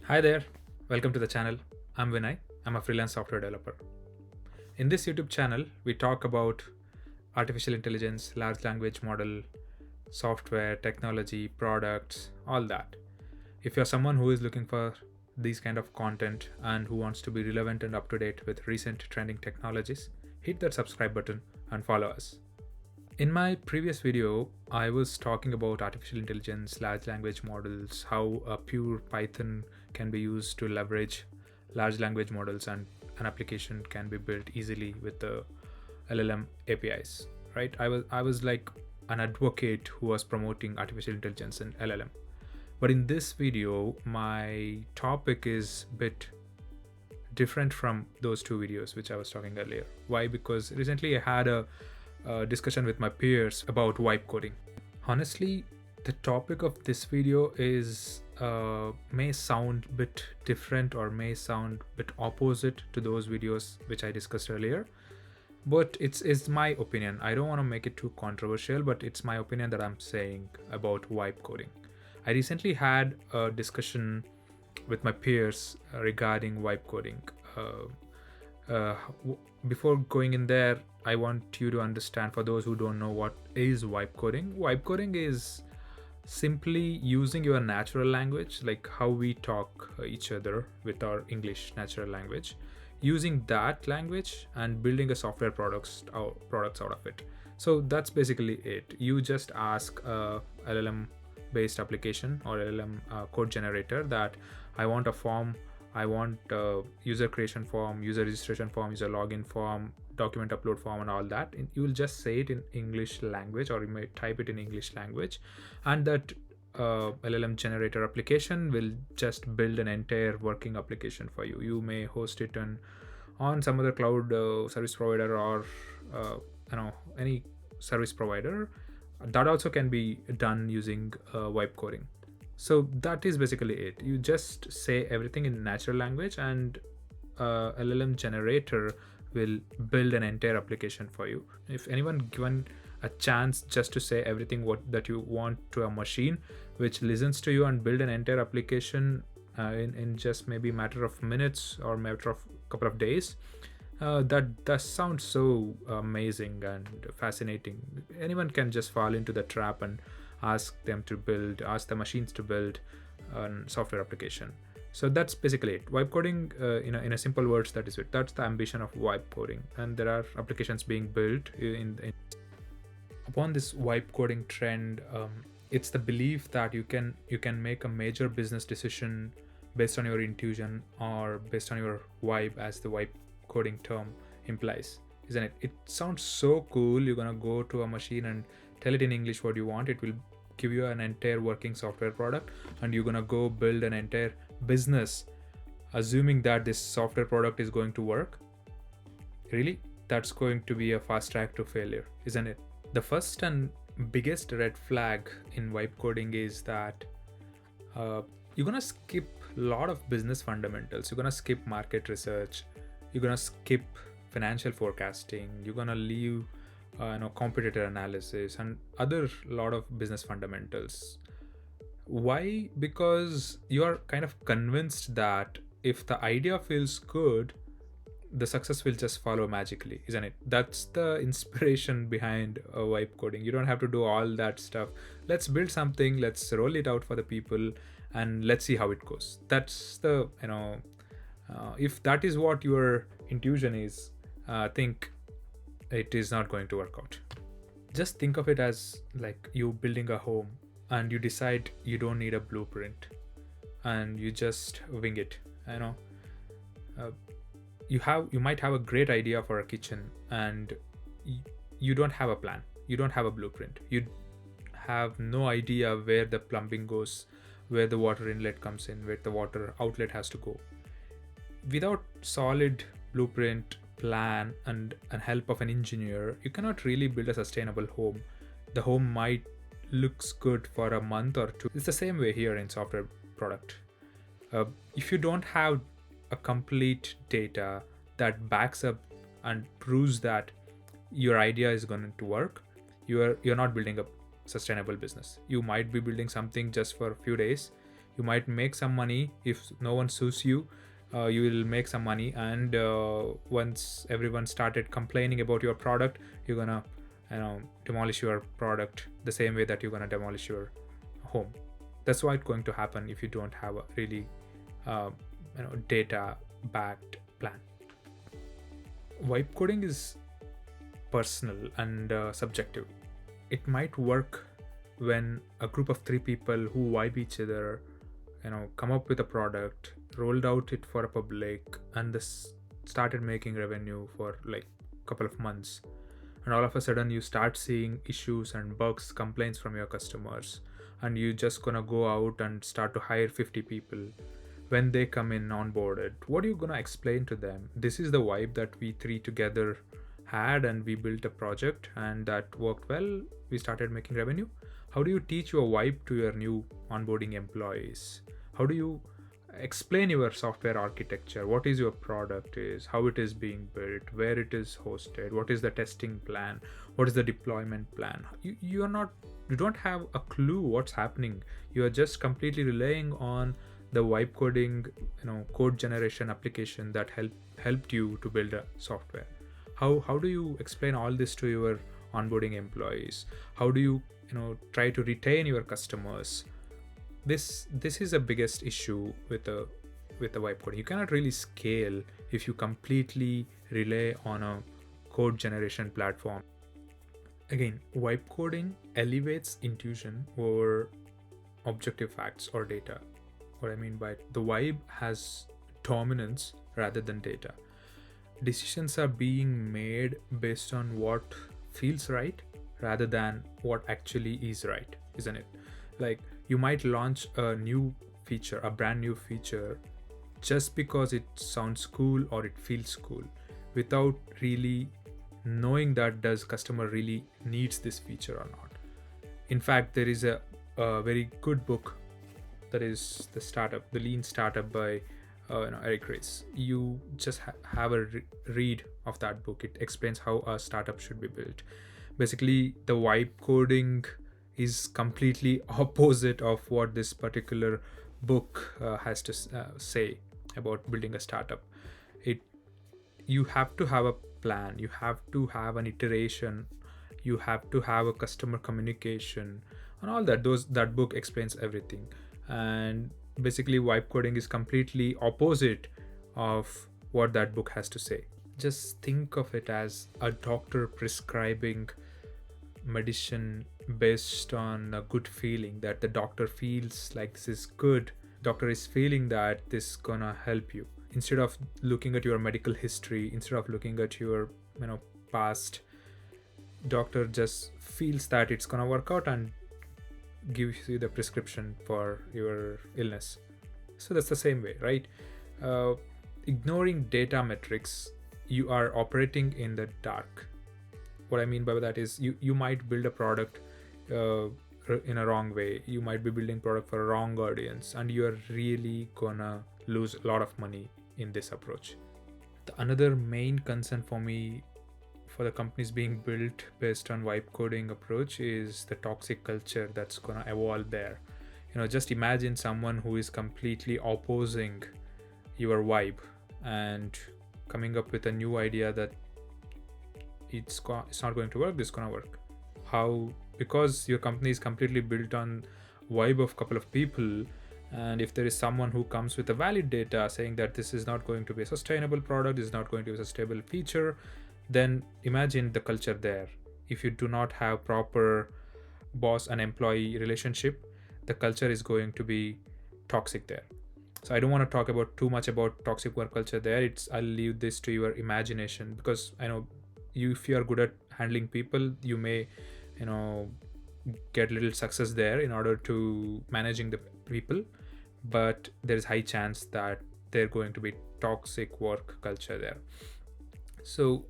Hi there, welcome to the channel. I'm Vinay. I'm a freelance software developer. In this YouTube channel, we talk about artificial intelligence, large language model, software, technology, products, all that. If you're someone who is looking for these kind of content and who wants to be relevant and up to date with recent trending technologies, hit that subscribe button and follow us. In my previous video, I was talking about artificial intelligence, large language models, how a pure Python can be used to leverage large language models, and an application can be built easily with the LLM APIs. Right? I was like an advocate who was promoting artificial intelligence and LLM. But in this video, my topic is a bit different from those two videos which I was talking earlier. Why? Because recently I had a discussion with my peers about vibe coding. Honestly, the topic of this video is may sound a bit different or may sound a bit opposite to those videos which I discussed earlier, but it's my opinion. I don't want to make it too controversial, but it's my opinion that I'm saying about vibe coding. I recently had a discussion with my peers regarding vibe coding. Uh, Before going in there, I want you to understand, for those who don't know, what is vibe coding. Vibe coding is simply using your natural language, like how we talk each other with our English natural language, using that language and building a software products out of it. So that's basically it. You just ask a LLM based application or LLM code generator that I want a form, I want a user creation form, user registration form, user login form, document upload form, and all that. You will just say it in English language, or you may type it in English language, and that LLM generator application will just build an entire working application for you. You may host it on some other cloud service provider, or any service provider. That also can be done using vibe coding. So that is basically it. You just say everything in natural language, and LLM generator will build an entire application for you. If anyone given a chance just to say everything what that you want to a machine, which listens to you and build an entire application in just maybe matter of minutes or matter of couple of days, that sounds so amazing and fascinating. Anyone can just fall into the trap and ask the machines to build a software application. So that's basically it. Vibe coding, in a simple words, that is it. That's the ambition of vibe coding, and there are applications being built upon this vibe coding trend. It's the belief that you can make a major business decision based on your intuition or based on your vibe, as the vibe coding term implies, isn't it? It sounds so cool. You're gonna go to a machine and tell it in English what you want. It will give you an entire working software product, and you're gonna go build an entire business assuming that this software product is going to work. Really? That's going to be a fast track to failure, isn't it? The first and biggest red flag in vibe coding is that you're gonna skip a lot of business fundamentals. You're gonna skip market research, you're gonna skip financial forecasting, you're gonna leave competitor analysis and other lot of business fundamentals. Why? Because you're kind of convinced that if the idea feels good, the success will just follow magically, isn't it? That's the inspiration behind vibe coding. You don't have to do all that stuff. Let's build something, let's roll it out for the people, and let's see how it goes. That's the if that is what your intuition is, think it is not going to work out. Just think of it as like you building a home, and you decide you don't need a blueprint, and you just wing it. Uh, you might have a great idea for a kitchen, and you don't have a plan, you don't have a blueprint, you have no idea where the plumbing goes, where the water inlet comes in, where the water outlet has to go. Without solid blueprint, plan, and help of an engineer, you cannot really build a sustainable home. The home might looks good for a month or two. It's the same way here in software product. If you don't have a complete data that backs up and proves that your idea is going to work, you're not building a sustainable business. You might be building something just for a few days. You might make some money if no one sues you. You will make some money, and once everyone started complaining about your product, you're gonna demolish your product the same way that you're gonna demolish your home. That's what's going to happen if you don't have a really data backed plan. Vibe coding is personal and subjective. It might work when a group of 3 people who vibe each other, come up with a product, rolled out it for a public, and this started making revenue for like a couple of months, and all of a sudden you start seeing issues and bugs, complaints from your customers, and you just gonna go out and start to hire 50 people. When they come in onboarded, what are you gonna explain to them? This is the vibe that we 3 together had, and we built a project and that worked well. We started making revenue. How do you teach your vibe to your new onboarding employees? How do you explain your software architecture? What is your product is, how it is being built, where it is hosted, what is the testing plan, what is the deployment plan? You don't have a clue what's happening. You are just completely relying on the vibe coding, code generation application that helped you to build a software. How do you explain all this to your onboarding employees? How do you try to retain your customers? This is the biggest issue with the vibe coding. You cannot really scale if you completely rely on a code generation platform. Again, vibe coding elevates intuition over objective facts or data. What I mean by it, the vibe has dominance rather than data. Decisions are being made based on what feels right rather than what actually is right, isn't it? Like, you might launch a new feature, a brand new feature, just because it sounds cool or it feels cool, without really knowing that does customer really needs this feature or not. In fact, there is a very good book, that is the Lean Startup by Eric Ries. You just have a read of that book. It explains how a startup should be built. Basically, the vibe coding is completely opposite of what this particular book has to say about building a startup. You have to have a plan, you have to have an iteration, you have to have a customer communication, and all that. That book explains everything. And basically, vibe coding is completely opposite of what that book has to say. Just think of it as a doctor prescribing medicine based on a good feeling, that the doctor feels like this is good. Doctor is feeling that this is gonna help you. Instead of looking at your medical history, instead of looking at your past, doctor just feels that it's gonna work out and gives you the prescription for your illness. So that's the same way, right? Ignoring data metrics, you are operating in the dark. What I mean by that is you might build a product in a wrong way. You might be building product for a wrong audience, and you are really gonna lose a lot of money in this approach. Another main concern for me for the companies being built based on vibe coding approach is the toxic culture that's gonna evolve there. Just imagine someone who is completely opposing your vibe and coming up with a new idea that it's not going to work, this is gonna work. How? Because your company is completely built on vibe of couple of people, and if there is someone who comes with a valid data saying that this is not going to be a sustainable product, this is not going to be a stable feature, then imagine the culture there. If you do not have proper boss and employee relationship, the culture is going to be toxic there. So I don't want to talk about too much about toxic work culture there. I'll leave this to your imagination, because I know if you are good at handling people, you may get little success there in order to managing the people, but there is high chance that they're going to be toxic work culture there. So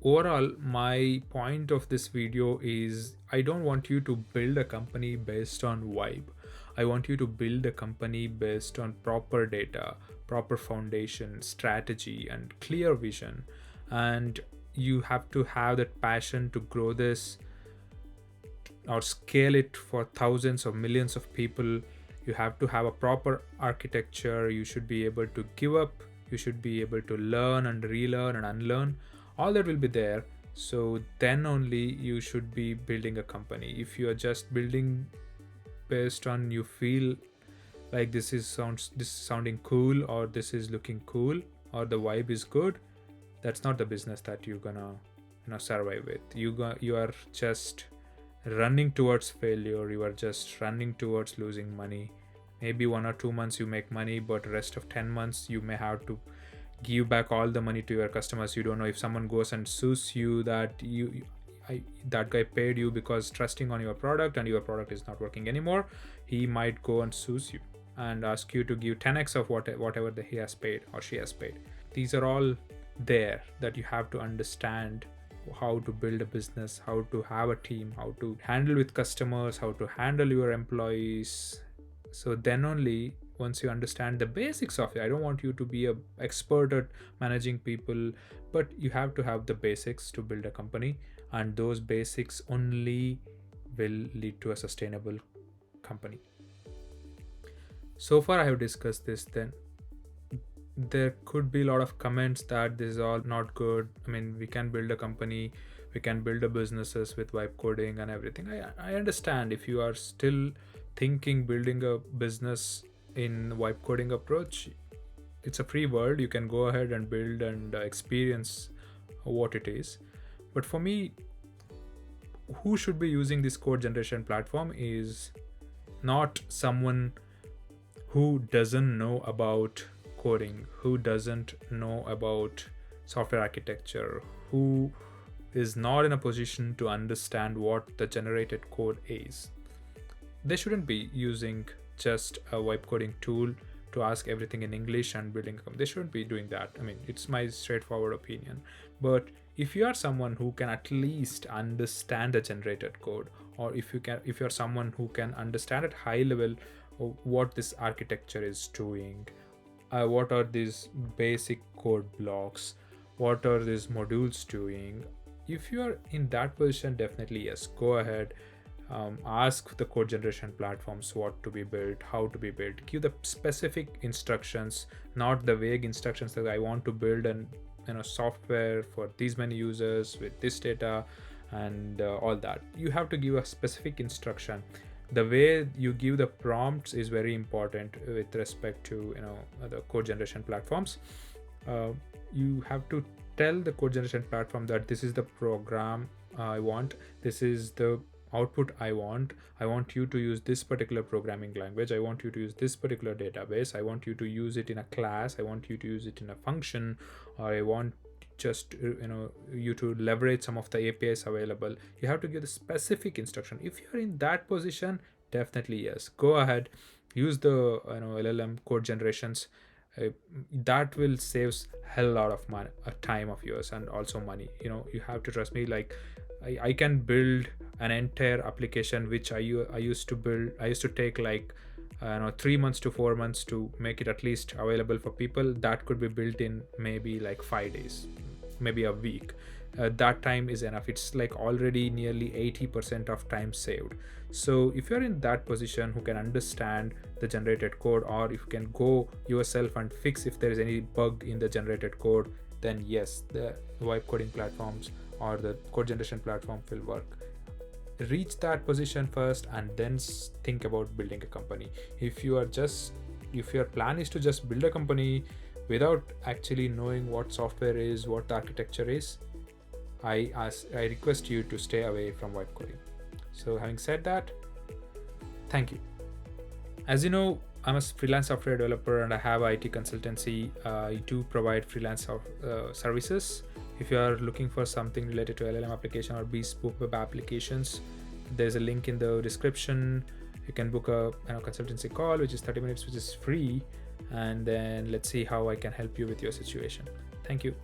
overall, my point of this video is, I don't want you to build a company based on vibe. I want you to build a company based on proper data, proper foundation, strategy, and clear vision. And you have to have that passion to grow this or scale it for thousands or millions of people You have to have a proper architecture. You should be able to give up. You should be able to learn and relearn and unlearn. All that will be there. So then only you should be building a company. If you are just building based on you feel like this is sounding cool, or this is looking cool, or the vibe is good, that's not the business that you're gonna survive with. You are just running towards failure. You are just running towards losing money. Maybe 1 or 2 months you make money, but rest of 10 months you may have to give back all the money to your customers. You don't know if someone goes and sues you that that guy paid you because trusting on your product, and your product is not working anymore. He might go and sue you and ask you to give 10x of whatever he has paid or she has paid. These are all there that you have to understand how to build a business, how to have a team, how to handle with customers, how to handle your employees. So then only once you understand the basics of it, I don't want you to be an expert at managing people, but you have to have the basics to build a company, and those basics only will lead to a sustainable company. So far I have discussed this. Then there could be a lot of comments that this is all not good. I mean, we can build a company, we can build a businesses with vibe coding and everything. I understand if you are still thinking building a business in vibe coding approach. It's a free world. You can go ahead and build and experience what it is. But for me, who should be using this code generation platform is not someone who doesn't know about coding, who doesn't know about software architecture, who is not in a position to understand what the generated code is. They shouldn't be using just a vibe coding tool to ask everything in English and building a company. They shouldn't be doing that. I mean, it's my straightforward opinion. But if you are someone who can at least understand the generated code, or if you're someone who can understand at high level what this architecture is doing, what are these basic code blocks, what are these modules doing, if you are in that position, definitely yes, go ahead. Ask the code generation platforms what to be built, how to be built. Give the specific instructions, not the vague instructions that I want to build an software for these many users with this data and all that. You have to give a specific instruction. The way you give the prompts is very important with respect to the code generation platforms. You have to tell the code generation platform that this is the program I want, this is the output I want you to use this particular programming language, I want you to use this particular database, I want you to use it in a class, I want you to use it in a function, or I want just you to leverage some of the APIs available. You have to give the specific instruction. If you're in that position, definitely yes, go ahead, use the LLM code generations. That will save hell lot of money, time of yours, and also money. You have to trust me. Like I can build an entire application which I used to build. I used to take like 3 months to 4 months to make it at least available for people. That could be built in maybe like 5 days, maybe a week. That time is enough. It's like already nearly 80% of time saved. So if you're in that position who can understand the generated code, or if you can go yourself and fix if there is any bug in the generated code, then yes, the vibe coding platforms or the code generation platform will work. Reach that position first and then think about building a company. If your plan is to just build a company without actually knowing what software is, what the architecture is, I request you to stay away from vibe coding. So having said that, thank you. As you know, I'm a freelance software developer and I have IT consultancy. I do provide freelance services. If you are looking for something related to LLM application or bespoke web applications, there's a link in the description. You can book a consultancy call, which is 30 minutes, which is free. And then let's see how I can help you with your situation. Thank you.